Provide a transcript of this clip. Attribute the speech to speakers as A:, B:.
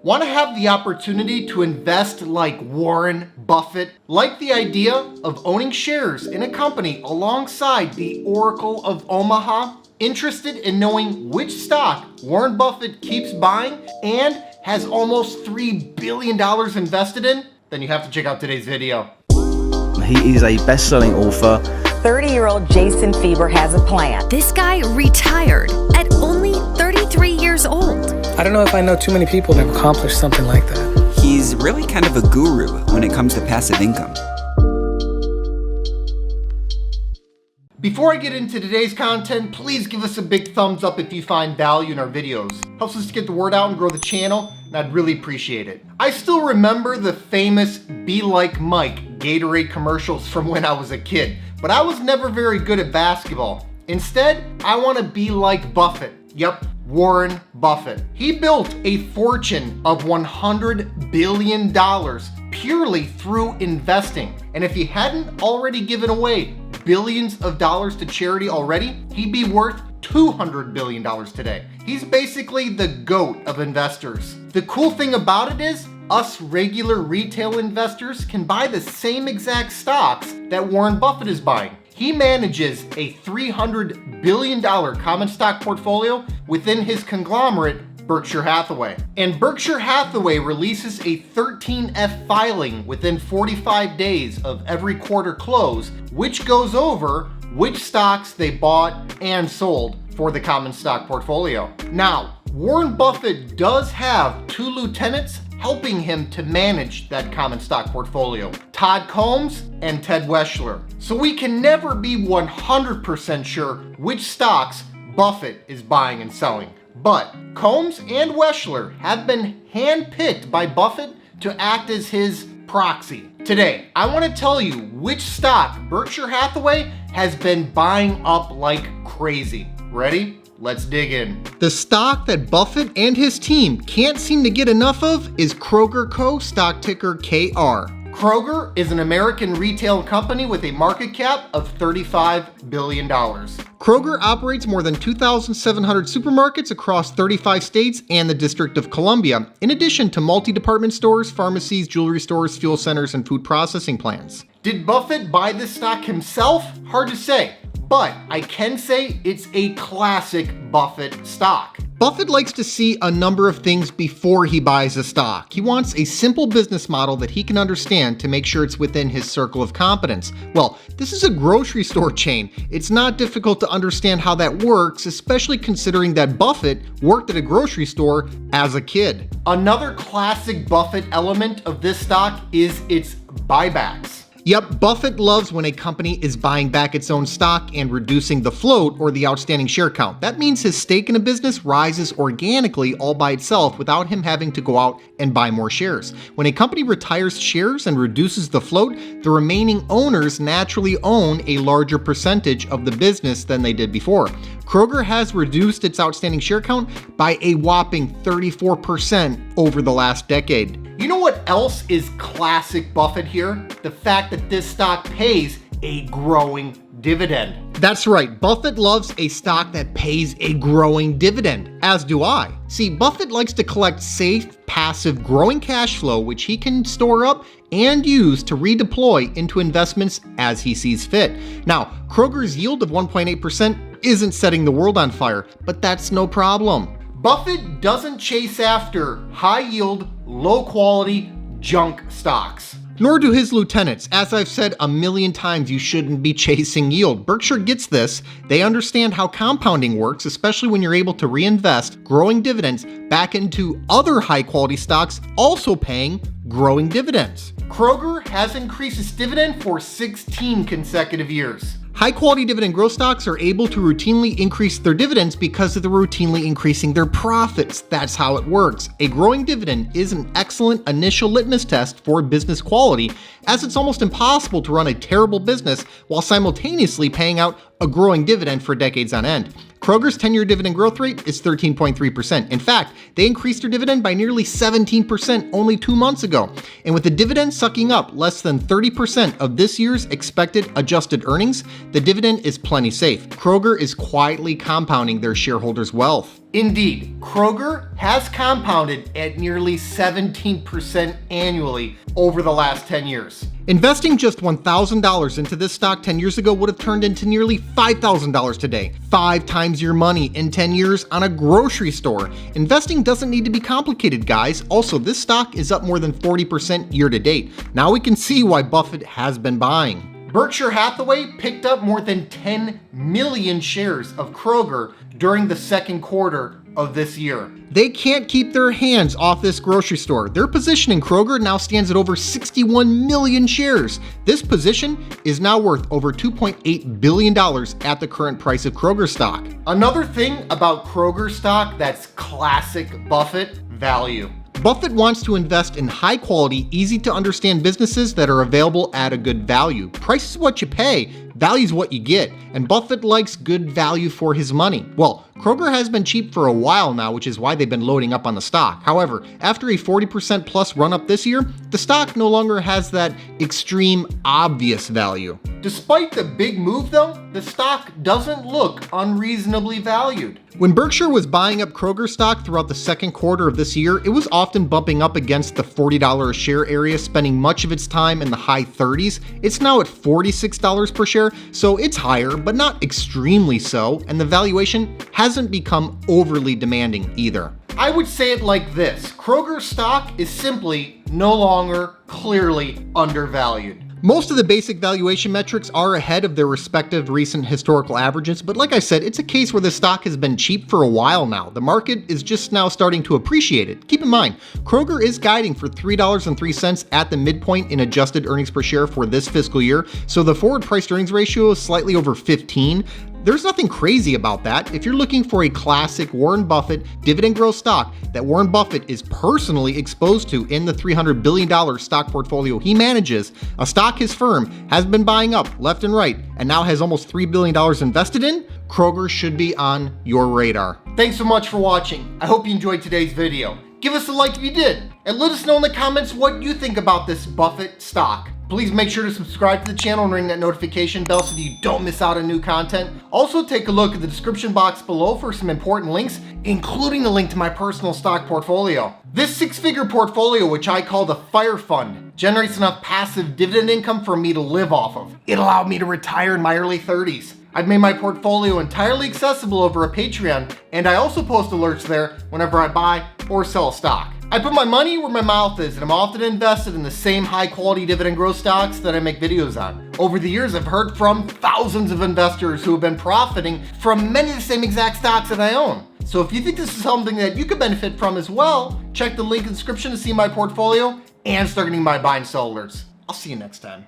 A: Want to have the opportunity to invest like Warren Buffett? Like the idea of owning shares in a company alongside the Oracle of Omaha? Interested in knowing which stock Warren Buffett keeps buying and has almost $3 billion invested in? Then you have to check out today's video.
B: He is a best-selling author.
C: 30-year-old Jason Fieber has a plan.
D: This guy retired at only 33 years old.
E: I don't know if I know too many people that have accomplished something like that.
F: He's really kind of a guru when it comes to passive income.
A: Before I get into today's content, please give us a big thumbs up if you find value in our videos. Helps us to get the word out and grow the channel, and I'd really appreciate it. I still remember the famous Be Like Mike Gatorade commercials from when I was a kid, but I was never very good at basketball. Instead, I want to be like Buffett. Yep, Warren Buffett. He built a fortune of $100 billion purely through investing. And if he hadn't already given away billions of dollars to charity already, he'd be worth $200 billion today. He's basically the GOAT of investors. The cool thing about it is, us regular retail investors can buy the same exact stocks that Warren Buffett is buying. He manages a $300 billion common stock portfolio within his conglomerate, Berkshire Hathaway. And Berkshire Hathaway releases a 13F filing within 45 days of every quarter close, which goes over which stocks they bought and sold for the common stock portfolio. Now, Warren Buffett does have two lieutenants helping him to manage that common stock portfolio, Todd Combs and Ted Weschler. So we can never be 100% sure which stocks Buffett is buying and selling. But Combs and Weschler have been handpicked by Buffett to act as his proxy. Today, I want to tell you which stock Berkshire Hathaway has been buying up like crazy. Ready? Let's dig in. The stock that Buffett and his team can't seem to get enough of is Kroger Co., stock ticker KR. Kroger is an American retail company with a market cap of $35 billion. Kroger operates more than 2,700 supermarkets across 35 states and the District of Columbia, in addition to multi-department stores, pharmacies, jewelry stores, fuel centers, and food processing plants. Did Buffett buy this stock himself? Hard to say, but I can say it's a classic Buffett stock. Buffett likes to see a number of things before he buys a stock. He wants a simple business model that he can understand to make sure it's within his circle of competence. Well, this is a grocery store chain. It's not difficult to understand how that works, especially considering that Buffett worked at a grocery store as a kid. Another classic Buffett element of this stock is its buybacks. Yep, Buffett loves when a company is buying back its own stock and reducing the float or the outstanding share count. That means his stake in a business rises organically all by itself without him having to go out and buy more shares. When a company retires shares and reduces the float, the remaining owners naturally own a larger percentage of the business than they did before. Kroger has reduced its outstanding share count by a whopping 34% over the last decade. You know what else is classic Buffett here? The fact that this stock pays a growing dividend. That's right, Buffett loves a stock that pays a growing dividend, as do I. See, Buffett likes to collect safe, passive, growing cash flow, which he can store up and use to redeploy into investments as he sees fit. Now, Kroger's yield of 1.8% isn't setting the world on fire, but that's no problem. Buffett doesn't chase after high-yield, low-quality junk stocks. Nor do his lieutenants. As I've said a million times, you shouldn't be chasing yield. Berkshire gets this. They understand how compounding works, especially when you're able to reinvest growing dividends back into other high-quality stocks also paying growing dividends. Kroger has increased its dividend for 16 consecutive years. High-quality dividend growth stocks are able to routinely increase their dividends because they're routinely increasing their profits. That's how it works. A growing dividend is an excellent initial litmus test for business quality, as it's almost impossible to run a terrible business while simultaneously paying out a growing dividend for decades on end. Kroger's 10-year dividend growth rate is 13.3%. In fact, they increased their dividend by nearly 17% only 2 months ago. And with the dividend sucking up less than 30% of this year's expected adjusted earnings, the dividend is plenty safe. Kroger is quietly compounding their shareholders' wealth. Indeed, Kroger has compounded at nearly 17% annually over the last 10 years. Investing just $1,000 into this stock 10 years ago would have turned into nearly $5,000 today. 5 times your money in 10 years on a grocery store. Investing doesn't need to be complicated, guys. Also, this stock is up more than 40% year to date. Now we can see why Buffett has been buying. Berkshire Hathaway picked up more than 10 million shares of Kroger during the second quarter of this year. They can't keep their hands off this grocery store. Their position in Kroger now stands at over 61 million shares. This position is now worth over $2.8 billion at the current price of Kroger stock. Another thing about Kroger stock that's classic Buffett: value. Buffett wants to invest in high-quality, easy-to-understand businesses that are available at a good value. Price is what you pay, value is what you get, and Buffett likes good value for his money. Well, Kroger has been cheap for a while now, which is why they've been loading up on the stock. However, after a 40% plus run-up this year, the stock no longer has that extreme, obvious value. Despite the big move though, the stock doesn't look unreasonably valued. When Berkshire was buying up Kroger stock throughout the second quarter of this year, it was often bumping up against the $40 a share area, spending much of its time in the high 30s. It's now at $46 per share, so it's higher, but not extremely so, and the valuation hasn't become overly demanding either. I would say it like this: Kroger stock is simply no longer clearly undervalued. Most of the basic valuation metrics are ahead of their respective recent historical averages, but like I said, it's a case where the stock has been cheap for a while now. The market is just now starting to appreciate it. Keep in mind, Kroger is guiding for $3.03 at the midpoint in adjusted earnings per share for this fiscal year, so the forward price to earnings ratio is slightly over 15. There's nothing crazy about that. If you're looking for a classic Warren Buffett dividend growth stock that Warren Buffett is personally exposed to in the $300 billion stock portfolio he manages, a stock his firm has been buying up left and right and now has almost $3 billion invested in, Kroger should be on your radar. Thanks so much for watching. I hope you enjoyed today's video. Give us a like if you did, and let us know in the comments what you think about this Buffett stock. Please make sure to subscribe to the channel and ring that notification bell so that you don't miss out on new content. Also, take a look at the description box below for some important links, including a link to my personal stock portfolio. This 6-figure portfolio, which I call the Fire Fund, generates enough passive dividend income for me to live off of. It allowed me to retire in my early 30s. I've made my portfolio entirely accessible over a Patreon, and I also post alerts there whenever I buy or sell a stock. I put my money where my mouth is, and I'm often invested in the same high-quality dividend growth stocks that I make videos on. Over the years, I've heard from thousands of investors who have been profiting from many of the same exact stocks that I own. So if you think this is something that you could benefit from as well, check the link in the description to see my portfolio and start getting my buy and sell alerts. I'll see you next time.